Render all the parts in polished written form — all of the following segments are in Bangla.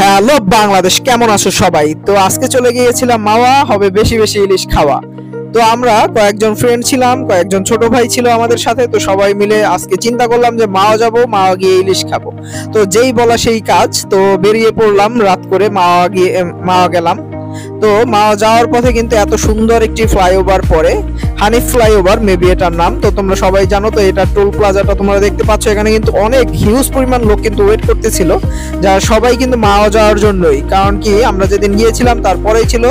হ্যালো বাংলাদেশ, কেমন আছো সবাই? তো আজকে চলে গিয়েছিলাম মাওয়া, হবে বেশি বেশি ইলিশ খাওয়া। তো আমরা কয়েকজন ফ্রেন্ড ছিলাম, কয়েকজন ছোট ভাই ছিল আমাদের সাথে। তো সবাই মিলে আজকে চিন্তা করলাম যে মাওয়া যাব, মাওয়া গিয়ে ইলিশ খাবো। তো যেই বলা সেই কাজ, তো বেরিয়ে পড়লাম রাত করে মাওয়া গেলাম। তো মাওয়া যাওয়ার পথে কিন্তু এত সুন্দর একটি ফ্লাইওভার পড়ে, হানিফ ফ্লাইওভার মেবি এটার নাম। তো তোমরা সবাই জানো, তো এটা টোল প্লাজাটা তোমরা দেখতে পাচ্ছ। এখানে কিন্তু অনেক হিউজ পরিমাণ লোক কিন্তু ওয়েট করতেছিল, যারা সবাই কিন্তু মাওয়া যাওয়ার জন্যই। কারণ কি, আমরা যেদিন গিয়েছিলাম তারপরেই ছিল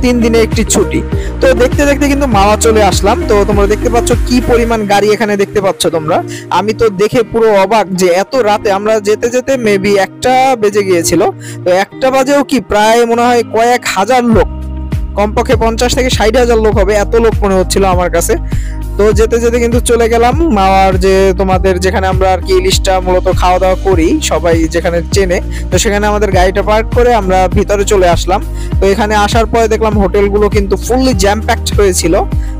3 দিনে একটি ছুটি। তো দেখতে দেখতে কিন্তু মাওয়া চলে আসলাম। তো তোমরা দেখতে পাচ্ছ কি পরিমাণ গাড়ি এখানে দেখতে পাচ্ছ তোমরা। আমি তো দেখে পুরো অবাক যে এত রাতে আমরা যেতে যেতে মেবি 1টা বেজে গিয়েছিল। তো 1টা বাজেও কি প্রায় মনে হয় কয়েক হাজার লোক, কমপক্ষে 50 থেকে 60,000 লোক হবে, এত লোক মনে হচ্ছিল আমার কাছে। তো যেতে যেতে কিন্তু চলে গেলাম মাওয়ার যে তোমাদের যেখানে আমরা আর কি ইলিশটা মূলত খাওয়া দাওয়া করি, সবাই যেখানে চেনে। তো সেখানে আমাদের গাড়িটা পার্ক করে আমরা ভিতরে চলে আসলাম। তো এখানে আসার পরে দেখলাম হোটেলগুলো কিন্তু ফুললি জ্যাম প্যাকড হয়েছিল,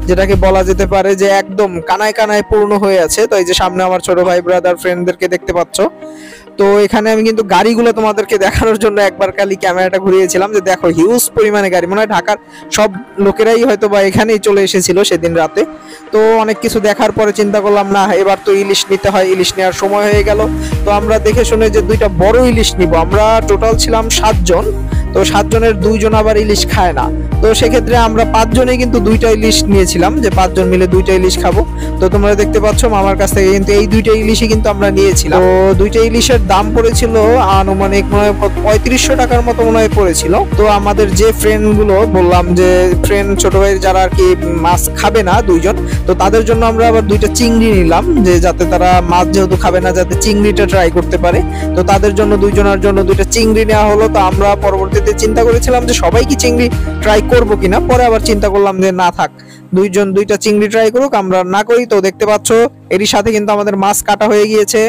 যেটাকে বলা যেতে পারে যে একদম কানায় কানায় পূর্ণ হয়ে আছে। তো এই যে সামনে আমার ছোট ভাই ব্রাদার ফ্রেন্ডদেরকে দেখতে পাচ্ছ। তো এখানে আমি কিন্তু গাড়িগুলো তোমাদেরকে দেখানোর জন্য একবার খালি ক্যামেরাটা ঘুরিয়েছিলাম যে দেখো হিউজ পরিমাণে গাড়ি। মনে হয় ঢাকার সব লোকেরাই হয়তো বা এখানেই চলে এসেছিল সেদিন রাতে। তো অনেক কিছু দেখার পরে চিন্তা করলাম, না এবার তো ইলিশ নিতে হয়, ইলিশ নেওয়ার সময় হয়ে গেল। তো আমরা দেখে শুনে যে 2টা বড় ইলিশ নিব। আমরা টোটাল ছিলাম 7 জন। তো 7 জনের 2 জন আবার ইলিশ খায় না। তো সেক্ষেত্রে আমরা 5 জনেই কিন্তু 2টা ইলিশ নিয়েছিলাম, যে 5 জন মিলে 2টা ইলিশ খাবো। তো তোমরা দেখতে পাচ্ছ মামার কাছ থেকে কিন্তু এই 2টা ইলিশই কিন্তু আমরা নিয়েছিলাম। তো 2টা ইলিশের দাম পড়েছিল আনুমানিক মনে হয় 3500 টাকার মতো মনে হয় পড়েছিল। তো আমাদের যে ফ্রেন্ড গুলো বললাম, যে ফ্রেন্ড ছোট ভাই যারা আর কি মাছ খাবে না 2 জন, তো তাদের জন্য আমরা আবার 2টা চিংড়ি নিলাম, যে যাতে তারা মাছ যেহেতু খাবে না, যাতে চিংড়িটা ট্রাই করতে পারে। তো তাদের জন্য 2 জনের জন্য 2টা চিংড়ি নেওয়া হলো। তো আমরা পরবর্তীতে চিন্তা করেছিলাম যে সবাই কি চিংড়ি ট্রাই করবো কিনা, পরে আবার চিন্তা করলাম যে না থাক, 2 জন 2টা চিংড়ি ট্রাই করুক, আমরা না করি। তো দেখতে পাচ্ছ এরই সাথে কিন্তু আমাদের মাছ কাটা হয়ে গিয়েছে,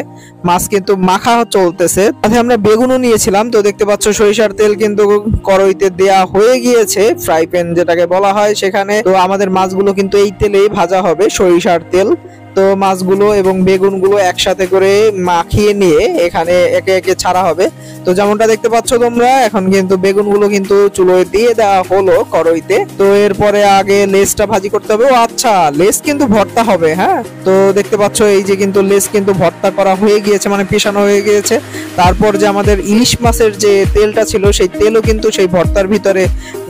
মাছ কিন্তু মাখা চলতেছে। সাথে আমরা বেগুনও নিয়েছিলাম। তো দেখতে পাচ্ছ সরিষার তেল কিন্তু কড়াইতে দেয়া হয়ে গিয়েছে, ফ্রাই প্যান যেটাকে বলা হয় সেখানে। তো আমাদের মাছগুলো কিন্তু এই তেলেই ভাজা হবে, সরিষার তেল। তো মাছগুলো এবং বেগুনগুলো একসাথে করে মাখিয়ে নিয়ে এখানে একে একে ছাড়া হবে। তো যেমনটা দেখতে পাচ্ছ তোমরা, এখন কিন্তু বেগুনগুলো কিন্তু চুলোয় দিয়ে দেওয়া হলো কড়াইতে। তো এরপরে আগে লেসটা ভাজি করতে হবে। ও আচ্ছা, লেস কিন্তু ভর্তা হবে। হ্যাঁ, তো দেখতে পাচ্ছ এই যে কিন্তু লেস কিন্তু ভর্তা করা হয়ে গিয়েছে, মানে পেশানো হয়ে গিয়েছে। তারপর যে আমাদের ইলিশ মাছের যে তেলটা ছিল, সেই তেলও কিন্তু সেই ভর্তার ভিতরে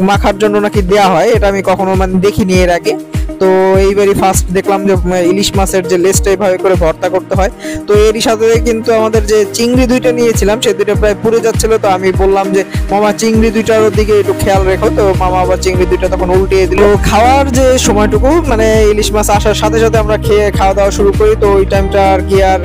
মাখার জন্য নাকি দেয়া হয়। এটা আমি কখনো মানে দেখিনি এর আগে। তো এইবারই ফার্স্ট দেখলাম যে ইলিশ মাছের যে লেসটা এইভাবে করে ভর্তা করতে হয়। তো এরই সাথে কিন্তু আমাদের যে চিংড়ি 2টা নিয়েছিলাম, সেই 2টা প্রায় পুড়ে যাচ্ছিল। তো আমি বললাম যে মামা চিংড়ি 2টার দিকে একটু খেয়াল রেখো। তো মামা আবার চিংড়ি 2টা তখন উল্টিয়ে দিল। খাওয়ার যে সময়টুকু, মানে ইলিশ মাছ আসার সাথে সাথে আমরা খেয়ে খাওয়া দাওয়া শুরু করি। তো ওই টাইমটা আর কি আর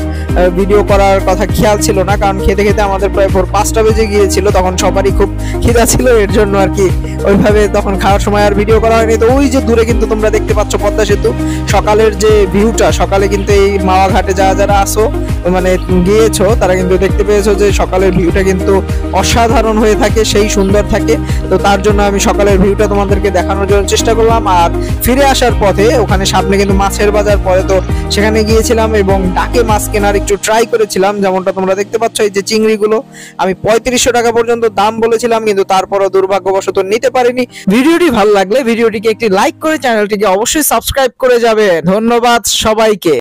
ভিডিও করার কথা খেয়াল ছিল না, কারণ খেতে খেতে আমাদের প্রায় ভোর 5টা বেজে গিয়েছিল। তখন সবারই খুব খিদা ছিল, এর জন্য আর কি ওইভাবে তখন খাওয়ার সময় আর ভিডিও করা হয়নি। তো ওই যে দূরে কিন্তু তোমরা দেখতে পাচ্ছ পদ্মা সেতু, সকালের যে ভিউটা, সকালে কিন্তু এই মাওয়া ঘাটে যারা আসো মানে গিয়েছো, তারা কিন্তু দেখতে পেয়েছো যে সকালের ভিউটা কিন্তু অসাধারণ হয়ে থাকে, সেই সুন্দর থাকে। তো তার জন্য আমি সকালের ভিউটা তোমাদেরকে দেখানোর জন্য চেষ্টা করলাম। আর ফিরে আসার পথে ওখানে সামনে কিন্তু মাছের বাজার পড়ে, তো সেখানে গিয়েছিলাম এবং ডাকে মাছ কেনার একটু ট্রাই করেছিলাম। যেমনটা তোমরা দেখতে পাচ্ছ এই যে চিংড়িগুলো আমি 3500 টাকা পর্যন্ত দাম বলেছিলাম, কিন্তু তারপরও দুর্ভাগ্যবশত নিতে পারিনি। ভিডিওটি ভালো লাগলে ভিডিওটিকে একটি লাইক করে চ্যানেলটিকে অবশ্যই সাবস্ক্রাইব করে যাবেন। ধন্যবাদ সবাইকে।